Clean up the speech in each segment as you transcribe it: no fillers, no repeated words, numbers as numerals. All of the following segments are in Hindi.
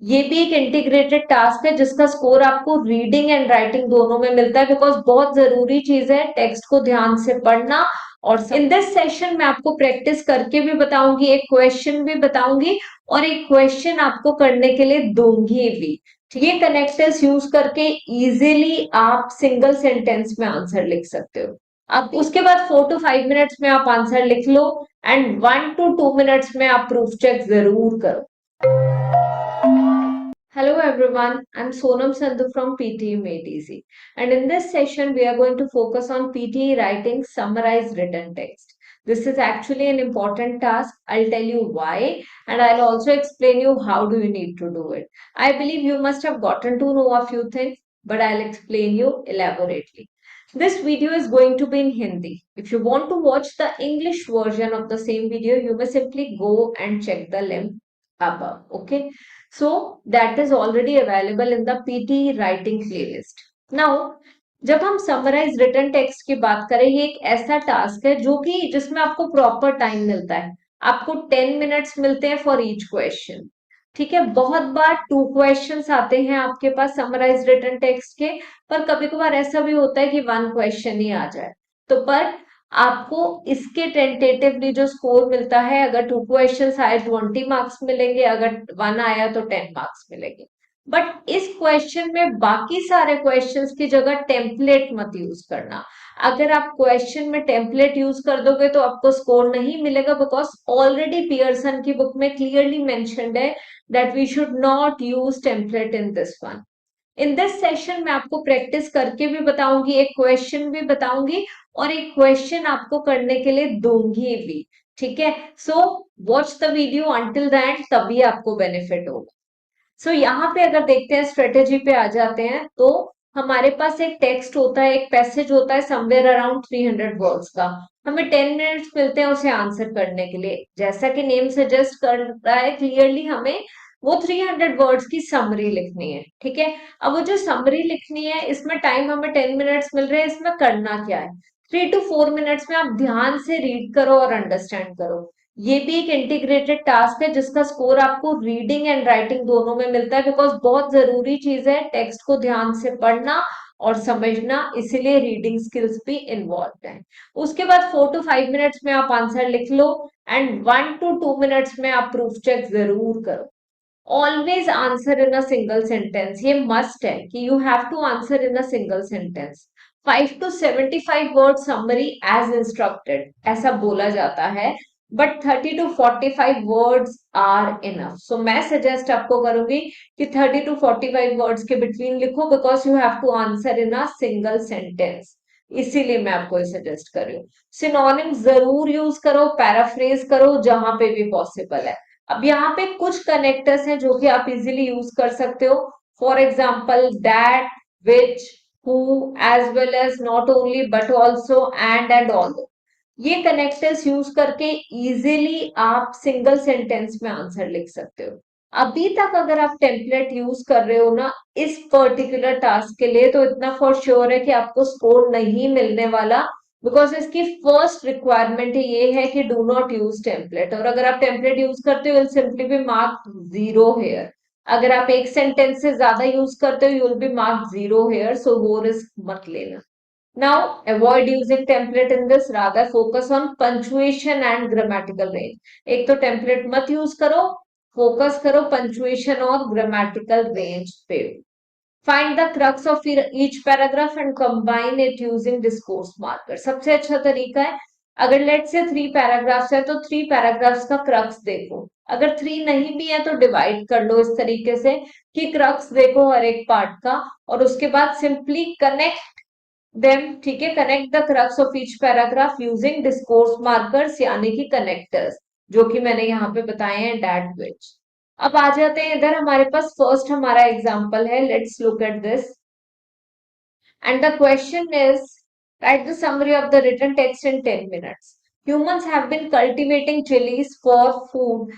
ये भी एक इंटीग्रेटेड टास्क है जिसका स्कोर आपको रीडिंग एंड राइटिंग दोनों में मिलता है, बिकॉज बहुत जरूरी चीज है टेक्स्ट को ध्यान से पढ़ना। और इन दिस सेशन मैं आपको प्रैक्टिस करके भी बताऊंगी, एक क्वेश्चन भी बताऊंगी और एक क्वेश्चन आपको करने के लिए दूंगी भी। ठीक है, कनेक्टर्स यूज करके इजीली आप सिंगल सेंटेंस में आंसर लिख सकते हो। अब उसके बाद 4 to 5 मिनट्स में आप आंसर लिख लो एंड 1 to 2 मिनट्स में आप प्रूफ चेक जरूर करो। Hello everyone, I'm Sonam Sandhu from PTE Made Easy, and in this session we are going to focus on PTE writing summarized written text. This is actually an important task. I'll tell you why and I'll also explain you how do you need to do it. I believe you must have gotten to know a few things, but I'll explain you elaborately. This video is going to be in Hindi. If you want to watch the English version of the same video, you may simply go and check the link above. Okay. So that is already available in the PT writing playlist. Now, जब हम समराइज रिटन टेक्स्ट की बात करें, ये एक ऐसा टास्क है जो कि जिसमें आपको प्रॉपर टाइम मिलता है। आपको 10 मिनट्स मिलते हैं फॉर ईच क्वेश्चन। ठीक है, बहुत बार 2 क्वेश्चंस आते हैं आपके पास समराइज रिटन टेक्स्ट के, पर कभी कभार ऐसा भी होता है कि 1 क्वेश्चन ही आ जाए। तो पर आपको इसके टेंटेटिवली जो स्कोर मिलता है, अगर 2 क्वेश्चंस आए 20 मार्क्स मिलेंगे, अगर 1 आया तो 10 मार्क्स मिलेंगे। बट इस क्वेश्चन में बाकी सारे क्वेश्चंस की जगह टेम्पलेट मत यूज करना। अगर आप क्वेश्चन में टेम्पलेट यूज कर दोगे तो आपको स्कोर नहीं मिलेगा, बिकॉज ऑलरेडी पियर्सन की बुक में क्लियरली मेंशन्ड है that we should not use template in this one. In this session मैं आपको प्रैक्टिस करके भी बताऊंगी, एक क्वेश्चन भी बताऊंगी और एक क्वेश्चन आपको करने के लिए दूंगी भी। ठीक है, so watch the video until the end, तभी आपको बेनिफिट होगा। सो यहाँ पे अगर देखते हैं, स्ट्रेटेजी पे आ जाते हैं, तो हमारे पास एक टेक्स्ट होता है, एक पैसेज होता है समवेयर अराउंड 300 वर्ड्स का। हमें 10 मिनट्स मिलते हैं उसे आंसर करने के लिए। जैसा कि नेम सजेस्ट कर रहा है, क्लियरली हमें वो 300 वर्ड्स की समरी लिखनी है। ठीक है, अब वो जो समरी लिखनी है, इसमें टाइम हमें 10 मिनट्स मिल रहे हैं। इसमें करना क्या है, 3 to 4 मिनट्स में आप ध्यान से रीड करो और अंडरस्टैंड करो। ये भी एक इंटीग्रेटेड टास्क है जिसका स्कोर आपको रीडिंग एंड राइटिंग दोनों में मिलता है, बिकॉज बहुत जरूरी चीज है टेक्स्ट को ध्यान से पढ़ना और समझना, इसीलिए रीडिंग स्किल्स भी इन्वॉल्व है। उसके बाद 4 to 5 मिनट्स में आप आंसर लिख लो एंड 1 to 2 मिनट्स में आप प्रूफ चेक जरूर करो। Always answer in a single sentence, ये मस्ट है कि you have to answer in a single sentence. 5 to 75 word summary as instructed ऐसा बोला जाता है, but 30 to 45 words are enough. So मैं सजेस्ट आपको करूंगी कि 30 to 45 वर्ड्स के बिटवीन लिखो, because you have to answer in a single sentence. इसीलिए मैं आपको सजेस्ट कर रही हूँ। सिनोनिम जरूर यूज करो, पैराफ्रेज करो जहां पे भी पॉसिबल है। अब यहाँ पे कुछ कनेक्टर्स हैं जो कि आप इजीली यूज कर सकते हो। For example that, which, who, as well as, not only but also, and all. ये कनेक्टर्स यूज करके इजीली आप सिंगल सेंटेंस में आंसर लिख सकते हो। अभी तक अगर आप टेम्पलेट यूज कर रहे हो ना इस पर्टिकुलर टास्क के लिए, तो इतना फॉर श्योर है कि आपको स्कोर नहीं मिलने वाला, बिकॉज इसकी फर्स्ट रिक्वायरमेंट ये है कि डू नॉट यूज टेम्पलेट। और अगर आप टेम्पलेट यूज करते हो, will simply be mark 0 here. अगर आप एक सेंटेंस से ज्यादा यूज करते हो, you will be mark 0 here, so वो रिस्क मत लेना। Now, avoid using template in this, rather focus on punctuation and grammatical range. एक तो template मत use करो, focus करो punctuation और grammatical range पे। Find the crux of each paragraph and combine it using discourse marker. सबसे अच्छा तरीका है, अगर let's say 3 पैराग्राफ्स है तो 3 पैराग्राफ्स का क्रक्स देखो। अगर 3 नहीं भी है तो डिवाइड कर लो इस तरीके से कि क्रक्स देखो हर एक पार्ट का, और उसके बाद सिंपली कनेक्ट देम। ठीक है, connect the crux of each paragraph using discourse markers, यानी कि कनेक्टर्स, जो कि मैंने यहाँ पे बताए हैं, डैट विच। अब आ जाते हैं इधर, हमारे पास फर्स्ट हमारा एग्जाम्पल है, let's look at this. And the question is, write the summary of the written text in 10 minutes. Humans have been cultivating chilies for food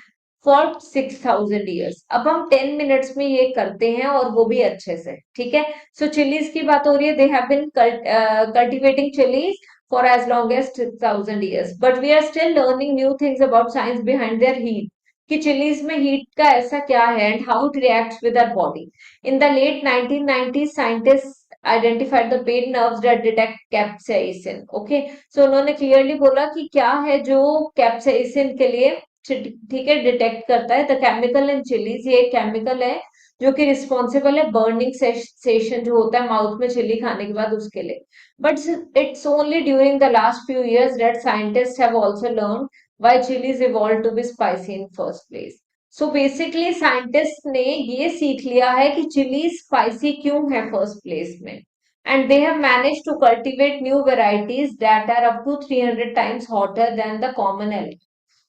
for 6,000 years। अब हम 10 मिनट्स में ये करते हैं और वो भी अच्छे से। ठीक है, सो चिलीज की बात हो रही है, they have been cultivating chilies for as long as 6,000 years, but we are still learning new things about science behind their heat. कि चिलीज में हीट का ऐसा क्या है and how it reacts with our body. In the late 1990s scientist identified the pain nerves that detect capsaicin. Okay, so उन्होंने क्लियरली बोला कि क्या है जो कैप्साइसिन के लिए ठीक है डिटेक्ट करता है. द केमिकल इन चिलीज, ये केमिकल है जो कि रिस्पॉन्सिबल है बर्निंग सेंसेशन जो होता है माउथ में चिली खाने के बाद उसके लिए. But it's only during the last few years that scientists have also learned why chilies evolved to be spicy in first place. So basically scientists ने ये सीख लिया है कि चिली स्पाइसी क्यों है फर्स्ट प्लेस में. And they have managed to cultivate new varieties that are up to 300 times hotter than the common element.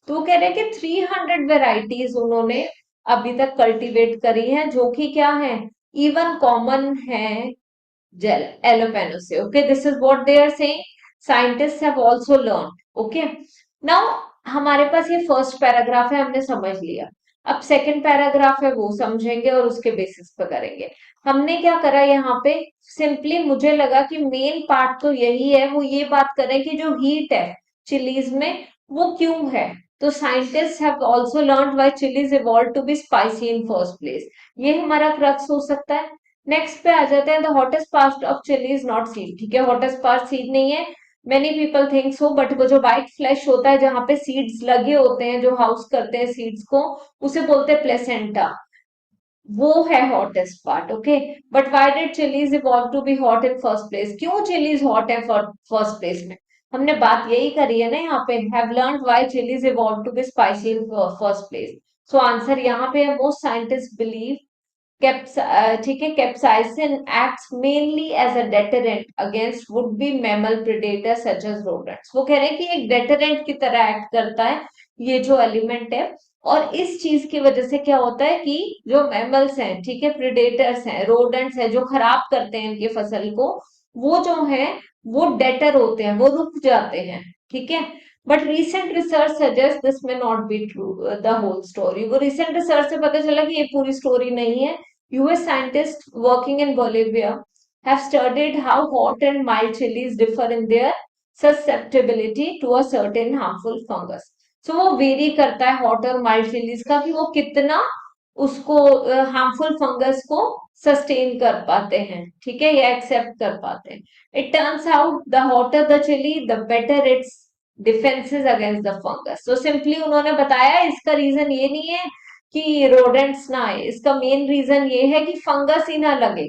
तो वो कह रहे हैं कि 300 वेराइटीज उन्होंने अभी तक कल्टीवेट करी है जो कि क्या है, इवन कॉमन है gel allopanosy. Okay, this is what they are saying. Scientists have also learned. Okay, now हमारे पास ये फर्स्ट पैराग्राफ है, हमने समझ लिया. अब सेकंड पैराग्राफ है वो समझेंगे और उसके बेसिस पे करेंगे. हमने क्या करा यहाँ पे, सिंपली मुझे लगा कि मेन पार्ट तो यही है, वो ये बात करें कि जो हीट है चिलीज में वो क्यों है. तो scientist have also learned why chilies evolve to be spicy in first place. ये हमारा क्रक्स हो सकता है. नेक्स्ट पे आ जाते हैं. The hottest part of chili is not seed. ठीक है, हॉटेस्ट पार्ट सीड नहीं है. Many people think so, but वो जो व्हाइट फ्लैश होता है जहां पे सीड्स लगे होते हैं जो हाउस करते हैं सीड्स को, उसे बोलते हैं प्लेसेंटा. वो है hottest part. Okay, but why did chilies evolve to be hot in first place. क्यों चिलीज हॉट है फर्स्ट प्लेस में, हमने बात यही करी है ना यहाँ पे. Have learned why chilies evolve to be spicy in first place. So answer यहाँ पे है मोस्ट साइंटिस्ट बिलीव ठीक है, capsaicin acts mainly as a deterrent against would be mammal predator such as rodents. वो कह रहे हैं कि एक डेटरेंट की तरह एक्ट करता है ये जो एलिमेंट है. और इस चीज की वजह से क्या होता है कि जो मैमल्स हैं, ठीक है, प्रेडेटर्स हैं, रोडेंट्स हैं जो खराब करते हैं इनकी फसल को, वो जो है वो डेटर होते हैं, वो रुक जाते हैं. ठीक है, but recent research suggest this may not be true the whole story. वो रिसेंट रिसर्च से पता चला कि ये पूरी स्टोरी नहीं है. US scientists working in Bolivia have studied how hot and mild chilies differ in their susceptibility to a certain harmful fungus. So वो वेरी करता है हॉट और माइल्ड चिलीज का कि वो कितना उसको हार्मफुल फंगस को सस्टेन कर पाते हैं. ठीक है, या एक्सेप्ट कर पाते हैं. It turns out the hotter the chili the better its defences against the fungus. तो सिंपली उन्होंने बताया इसका रीजन ये नहीं है कि रोडेंट्स ना आए, इसका मेन रीजन ये है कि फंगस ही ना लगे.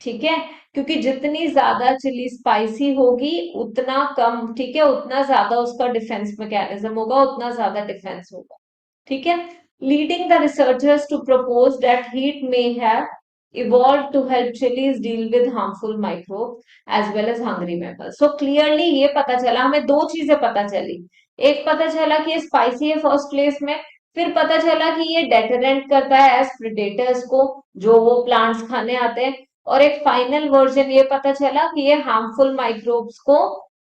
ठीक है, क्योंकि जितनी ज्यादा चिली स्पाइसी होगी उतना कम, ठीक है, उतना ज्यादा उसका डिफेंस मैकेनिज्म होगा, उतना ज्यादा डिफेंस होगा. ठीक है, leading the researchers to propose that heat may have evolved to help chilies deal with harmful microbes as well as hungry mammals. So clearly ये पता चला, हमें दो चीजें पता चली. एक पता चला कि ये स्पाइसी है फर्स्ट प्लेस में, फिर पता चला कि ये डेटरेंट करता है एज प्रेडेटर्स को जो वो प्लांट्स खाने आते हैं. और एक फाइनल वर्जन ये पता चला कि ये हार्मफुल माइक्रोब्स को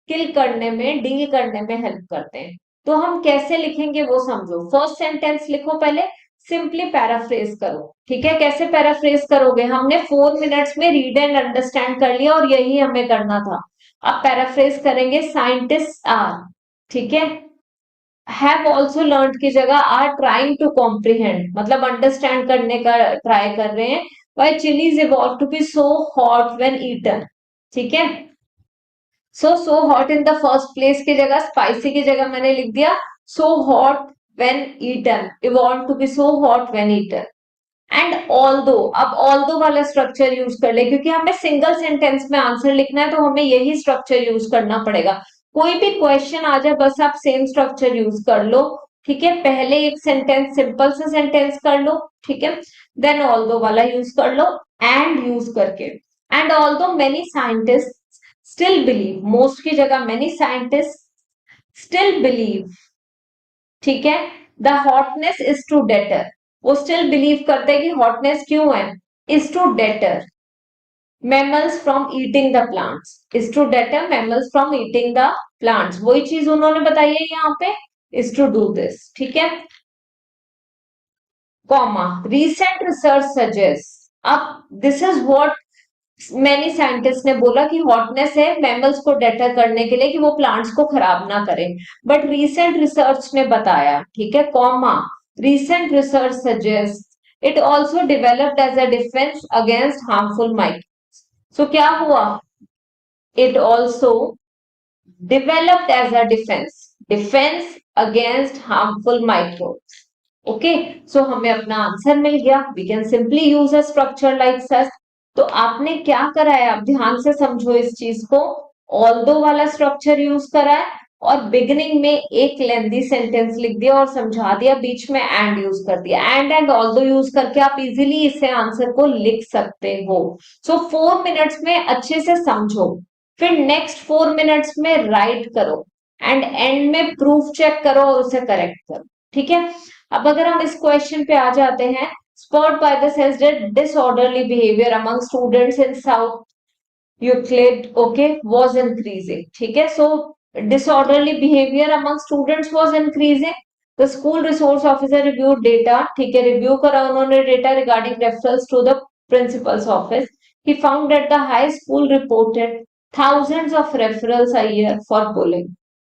किल करने में, डील करने में हेल्प करते हैं. तो हम कैसे लिखेंगे वो समझो. फर्स्ट सेंटेंस लिखो पहले, सिंपली पैराफ्रेज करो. ठीक है, कैसे पैराफ्रेज करोगे, हमने 4 मिनट्स में रीड एंड अंडरस्टैंड कर लिया और यही हमें करना था. अब पैराफ्रेज करेंगे. साइंटिस्ट आर, ठीक है, हैव ऑल्सो लर्न की जगह आर ट्राइंग टू कॉम्प्रीहेंड, मतलब अंडरस्टैंड करने का ट्राई कर रहे हैं. Why chilies evolve to be so hot when eaten. ठीक है, so hot in the first place की जगह, स्पाइसी की जगह मैंने लिख दिया so hot when eaten, evolve to be so hot when eaten. And although, अब ऑल्दो वाला स्ट्रक्चर यूज कर ले क्योंकि हमें सिंगल सेंटेंस में आंसर लिखना है तो हमें यही स्ट्रक्चर यूज करना पड़ेगा. कोई भी क्वेश्चन आ जाए बस आप सेम स्ट्रक्चर यूज कर लो. ठीक है, पहले एक सेंटेंस सिंपल सा सेंटेंस कर लो. ठीक है, देन ऑल्दो वाला यूज कर लो एंड यूज करके. And although many scientist still believe, most की जगह मेनी साइंटिस्ट स्टिल बिलीव, ठीक है, the hotness is to deter. वो स्टिल बिलीव करते हैं कि हॉटनेस क्यों है, is to deter mammals from eating the plants, is to deter mammals from eating the plants. वही चीज उन्होंने बताई है यहाँ पे, इज टू डू दिस. ठीक है, कॉमा रिसेंट रिसर्च सजेस्ट. अब this is what many scientist ने बोला कि हॉटनेस है मैमल्स को डेटर करने के लिए कि वो प्लांट्स को खराब ना करें. बट रिसेंट रिसर्च ने बताया, ठीक है, comma Recent research suggests it also developed as a defense against harmful microbes. So क्या हुआ? It also developed as a defense against harmful microbes. Okay, so हमें अपना आंसर मिल गया. We can simply use a structure like such. तो आपने क्या करा है, आप ध्यान से समझो इस चीज को. ऑल्दो वाला स्ट्रक्चर यूज करा है और बिगिनिंग में एक लेंदी सेंटेंस लिख दिया और समझा दिया, बीच में एंड यूज कर दिया. एंड ऑल्दो यूज करके आप इजीली इसे आंसर को लिख सकते हो. सो 4 मिनट्स में अच्छे से समझो, फिर नेक्स्ट 4 मिनट्स में राइट करो एंड एंड में प्रूफ चेक करो और उसे करेक्ट करो. ठीक है. अब अगर हम इस क्वेश्चन पे आ जाते हैं, spurred by the sense that disorderly behavior among students in South Euclid, okay, was increasing. ठीक है. So disorderly behavior among students was increasing. The school resource officer reviewed data. ठीक है, रिव्यू करा उन्होंने data regarding referrals to the principal's office. He found that the high school reported thousands of referrals a year for bullying.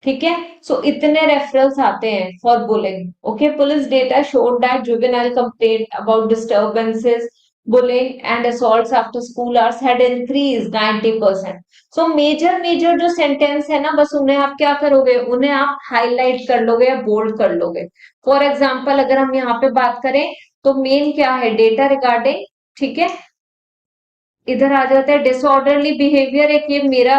ठीक है. सो इतने रेफरल्स आते हैं for bullying. Okay. Police data showed that juvenile complaint about disturbances, bullying and assaults after school hours had increased 90%. So major जो सेंटेंस है ना, बस उन्हें आप क्या करोगे, उन्हें आप हाईलाइट कर लोगे या बोल्ड कर लोगे. फॉर एग्जाम्पल अगर हम यहाँ पे बात करें तो मेन क्या है, डेटा रिगार्डिंग. ठीक है. इधर आ जाता है डिसऑर्डरली बिहेवियर, एक ये मेरा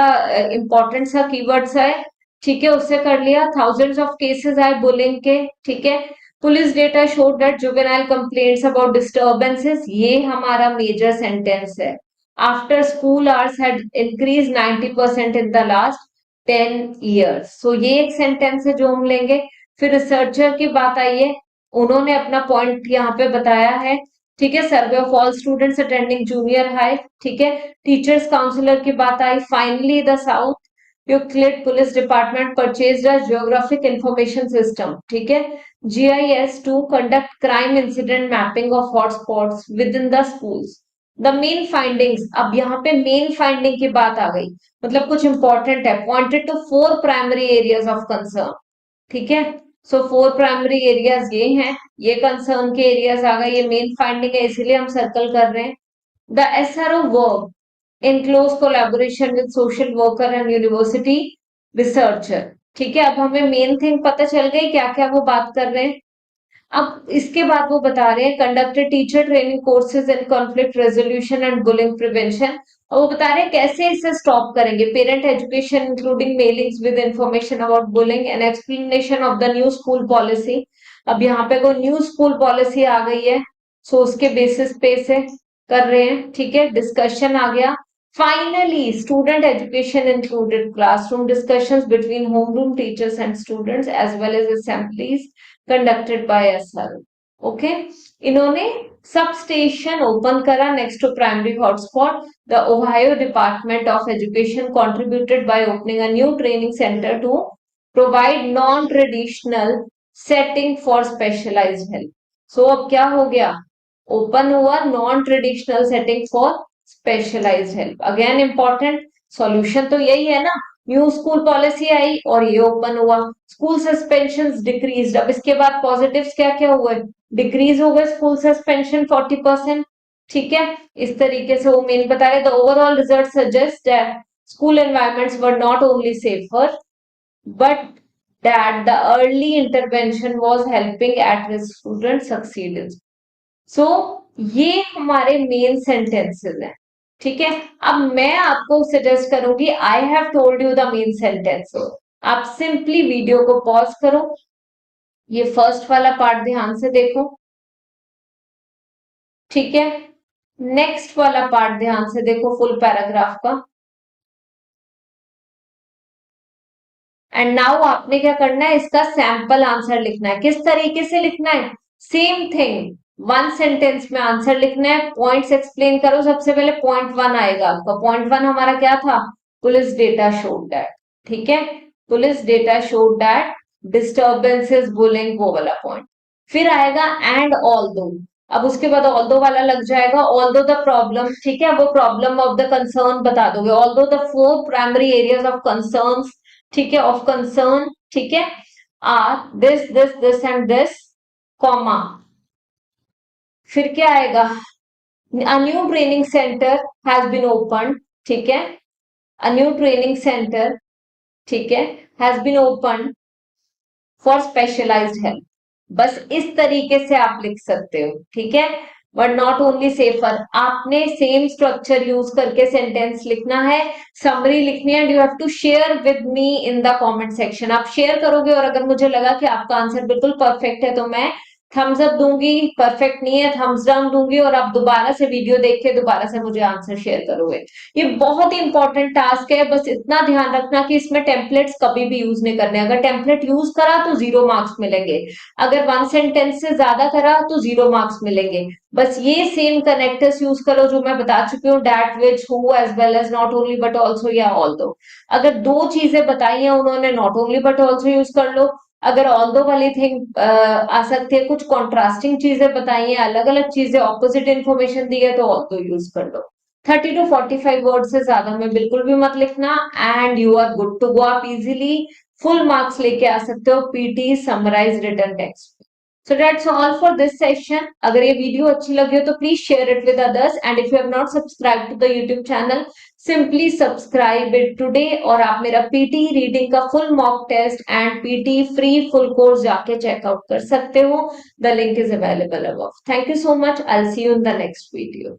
इंपॉर्टेंट सा कीवर्ड्स है. ठीक है, उससे कर लिया. थाउजेंड्स ऑफ केसेस आए बुलिंग के. ठीक है. Police data showed that juvenile complaints about disturbances, ये हमारा मेजर सेंटेंस है. After school hours had increase 90% in the last 10 years. सो ये एक सेंटेंस है जो हम लेंगे. फिर रिसर्चर की बात आई है, उन्होंने अपना पॉइंट यहाँ पे बताया है. ठीक है. Survey of all students attending junior high. ठीक है. टीचर्स काउंसलर की बात आई. Finally the south Euclid police department purchased a geographic information system. ठीक है. GIS to conduct crime incident mapping of hotspots within the schools. The main findings, अब यहाँ पे मेन फाइंडिंग की बात आ गई, मतलब कुछ इंपॉर्टेंट है. Pointed to 4 primary areas of concern. ठीक है. सो 4 प्राइमरी एरियाज ये हैं, ये कंसर्न के एरियाज आ गए, ये मेन फाइंडिंग है इसीलिए हम सर्कल कर रहे हैं. The SRO work in close collaboration with social worker and university researcher. ठीक है. अब हमें मेन थिंग पता चल गई क्या क्या वो बात कर रहे हैं. अब इसके बाद वो बता रहे हैं conducted teacher training courses in conflict resolution and bullying prevention. और वो बता रहे हैं कैसे इसे स्टॉप करेंगे. Parent education including mailings with information about bullying and explanation of the new school policy. अब यहाँ पे कोई न्यू स्कूल पॉलिसी आ गई है, सो उसके बेसिस पे से कर रहे हैं. ठीक है. डिस्कशन आ गया. Finally student education included classroom discussions between homeroom teachers and students as well as assemblies conducted by SRO. Okay. इन्होंने सब स्टेशन ओपन करा next to primary hotspot. The Ohio department of education contributed by opening a new training center to provide non-traditional setting for specialized help. So अब क्या हो गया, ओपन हुआ non traditional setting for specialised help. Again important, solution तो यही है ना, न्यू स्कूल पॉलिसी आई और ये ओपन हुआ. School suspension decrease. अब इसके बाद पॉजिटिव्स क्या क्या हुए, डिक्रीज हो गए स्कूल सस्पेंशन 40%. ठीक है. इस तरीके से वो मेन बता रहे. The overall result suggest that school environments were not only safer but that the early intervention was helping at-risk students succeed in. सो ये हमारे मेन सेंटेंसेस हैं. ठीक है. अब मैं आपको सजेस्ट करूंगी, I have told you the main sentence. आप सिंपली वीडियो को पॉज करो, ये फर्स्ट वाला पार्ट ध्यान से देखो. ठीक है. नेक्स्ट वाला पार्ट ध्यान से देखो, फुल पैराग्राफ का. एंड नाउ आपने क्या करना है, इसका सैंपल आंसर लिखना है. किस तरीके से लिखना है, सेम थिंग, 1 सेंटेंस में आंसर लिखना है. पॉइंट्स एक्सप्लेन करो. सबसे पहले पॉइंट 1 आएगा आपका. पॉइंट 1 हमारा क्या था, पुलिस डेटा शोड दैट. ठीक है. Police data showed that disturbances bullying, वो वाला पॉइंट. फिर आएगा एंड ऑल्दो. अब उसके बाद ऑल्दो वाला लग जाएगा. Although the problem. ठीक है. वो प्रॉब्लम ऑफ द कंसर्न बता दोगे. Although the 4 primary areas of concerns, ठीक है, ऑफ कंसर्न. ठीक है. Are this and this. Comma, फिर क्या आएगा, a new training centre has been open, ठीक है, अ न्यू ट्रेनिंग सेंटर, ठीक है, has been open for specialised help. बस इस तरीके से आप लिख सकते हो, ठीक है, बट नॉट ओनली सेफर, आपने सेम स्ट्रक्चर यूज करके सेंटेंस लिखना है, समरी लिखनी है, you have to share with me in the comment section. आप शेयर करोगे और अगर मुझे लगा कि आपका आंसर बिल्कुल परफेक्ट है तो मैं थम्स अप दूंगी, परफेक्ट नहीं है थम्स डाउन दूंगी, और आप दोबारा से वीडियो देख के दोबारा से मुझे आंसर शेयर करोगे। ये बहुत ही इंपॉर्टेंट टास्क है, बस इतना ध्यान रखना कि इसमें टेम्पलेट्स कभी भी यूज नहीं करने, अगर टेम्पलेट यूज करा तो 0 मार्क्स मिलेंगे, अगर वन सेंटेंस से ज्यादा करा तो 0 मार्क्स मिलेंगे। बस ये सेम कनेक्टर्स यूज करो जो मैं बता चुकी हूँ, that which who as well as not only but also या ऑल्दो। अगर दो चीजें बताई हैं उन्होंने, not only but also use कर लो, अगर ऑल्दो वाली थिंग आ सकती है, कुछ कॉन्ट्रास्टिंग चीजें बताई हैं, अलग अलग चीजें ऑपोजिट इन्फॉर्मेशन दी है तो ऑल्दो यूज कर लो। 30 to 45 वर्ड से ज्यादा में बिल्कुल भी मत लिखना, and you are good to go, आप इजीली फुल मार्क्स लेके आ सकते हो PT summarise written text. So that's all for this session. अगर ये वीडियो अच्छी लगी हो तो please share it with others, and if you have not subscribe to the YouTube channel, simply subscribe it today, और आप मेरा पीटी रीडिंग का full mock test and PT free full course जाके चेकआउट कर सकते हो। The link is available above. Thank you so much, I will see you in the next video.